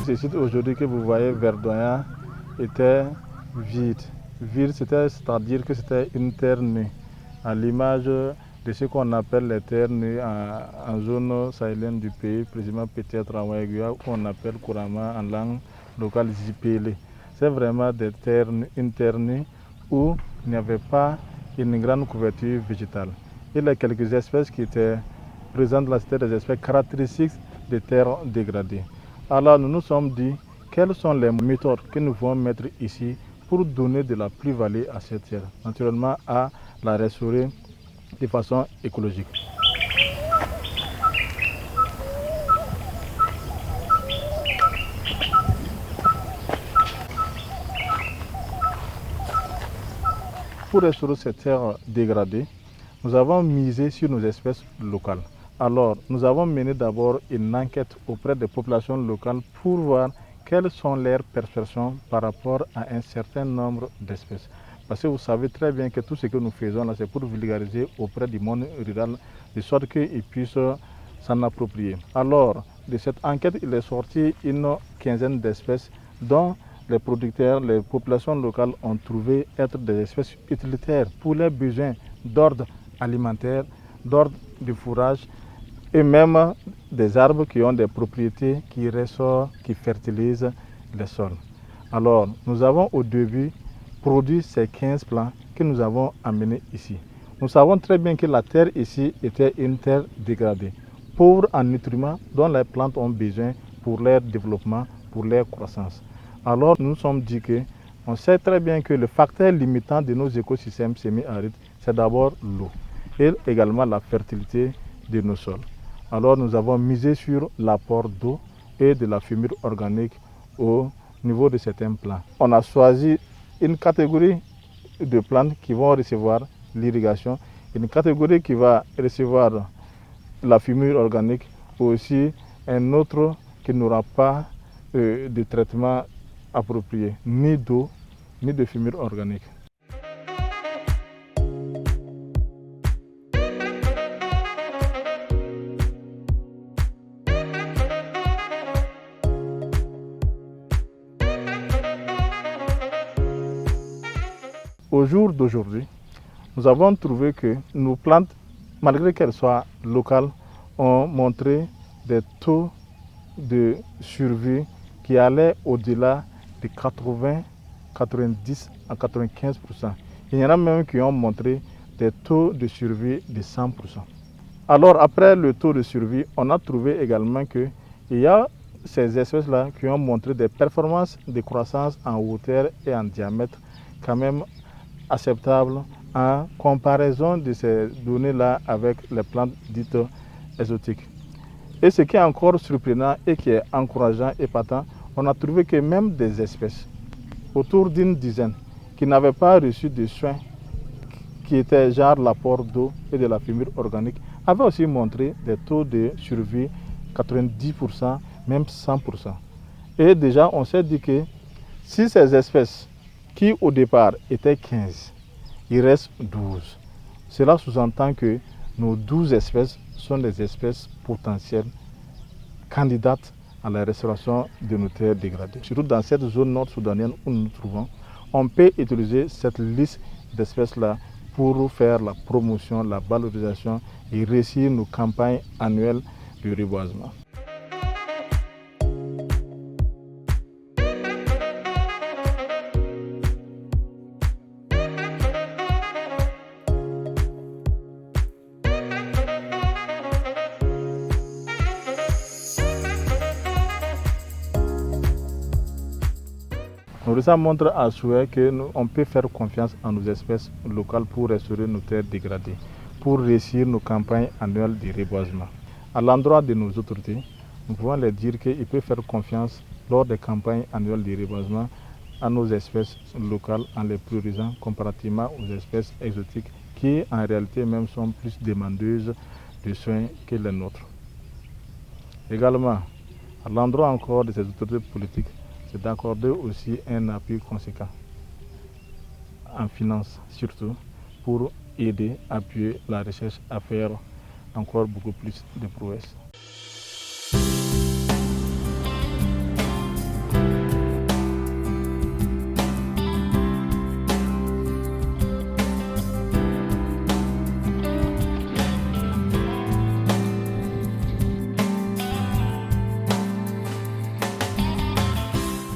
ce site aujourd'hui que vous voyez verdoyant était vide. Vide, c'est-à-dire que c'était une terre nue, à l'image de ce qu'on appelle les terres nues en zone sahélienne du pays, précisément peut-être en Ouaïgua, qu'on appelle couramment en langue locale Zipélé. C'est vraiment une terre nue où il n'y avait pas une grande couverture végétale. Il y a quelques espèces qui étaient présentes là, c'était des espèces caractéristiques des terres dégradées. Alors nous nous sommes dit, quelles sont les méthodes que nous pouvons mettre ici pour donner de la plus-value à cette terre, naturellement à la restaurer de façon écologique. Pour restaurer cette terre dégradée, nous avons misé sur nos espèces locales. Alors, nous avons mené d'abord une enquête auprès des populations locales pour voir quelles sont leurs perceptions par rapport à un certain nombre d'espèces. Parce que vous savez très bien que tout ce que nous faisons là, c'est pour vulgariser auprès du monde rural, de sorte qu'ils puissent s'en approprier. Alors, de cette enquête, il est sorti une quinzaine d'espèces dont les producteurs, les populations locales ont trouvé être des espèces utilitaires pour les besoins d'ordre alimentaire, d'ordre de fourrage et même des arbres qui ont des propriétés qui ressortent, qui fertilisent les sols. Alors, nous avons au début produit ces 15 plants que nous avons amenés ici. Nous savons très bien que la terre ici était une terre dégradée, pauvre en nutriments dont les plantes ont besoin pour leur développement, pour leur croissance. Alors, nous nous sommes dit que on sait très bien que le facteur limitant de nos écosystèmes semi-arides, c'est d'abord l'eau et également la fertilité de nos sols. Alors nous avons misé sur l'apport d'eau et de la fumure organique au niveau de certains plants. On a choisi une catégorie de plantes qui vont recevoir l'irrigation, une catégorie qui va recevoir la fumure organique, aussi un autre qui n'aura pas de traitement approprié, ni d'eau, ni de fumure organique. Au jour d'aujourd'hui, nous avons trouvé que nos plantes, malgré qu'elles soient locales, ont montré des taux de survie qui allaient au-delà de 80, 90 à 95%. Il y en a même qui ont montré des taux de survie de 100%. Alors après le taux de survie, on a trouvé également qu'il y a ces espèces-là qui ont montré des performances de croissance en hauteur et en diamètre quand même acceptable en comparaison de ces données-là avec les plantes dites exotiques. Et ce qui est encore surprenant et qui est encourageant et patent, on a trouvé que même des espèces, autour d'une dizaine, qui n'avaient pas reçu de soins, qui étaient genre l'apport d'eau et de la fumure organique, avaient aussi montré des taux de survie 90%, même 100%. Et déjà, on s'est dit que si ces espèces qui au départ étaient 15, il reste 12. Cela sous-entend que nos 12 espèces sont des espèces potentielles candidates à la restauration de nos terres dégradées. Surtout dans cette zone nord-soudanienne où nous nous trouvons, on peut utiliser cette liste d'espèces-là pour faire la promotion, la valorisation et réussir nos campagnes annuelles de reboisement. Ça montre à souhait qu'on peut faire confiance en nos espèces locales pour restaurer nos terres dégradées, pour réussir nos campagnes annuelles de reboisement. À l'endroit de nos autorités, nous pouvons leur dire qu'ils peuvent faire confiance lors des campagnes annuelles de reboisement à nos espèces locales en les priorisant comparativement aux espèces exotiques qui en réalité même sont plus demandeuses de soins que les nôtres. Également, à l'endroit encore de ces autorités politiques, c'est d'accorder aussi un appui conséquent, en finance surtout, pour aider, appuyer la recherche à faire encore beaucoup plus de prouesses.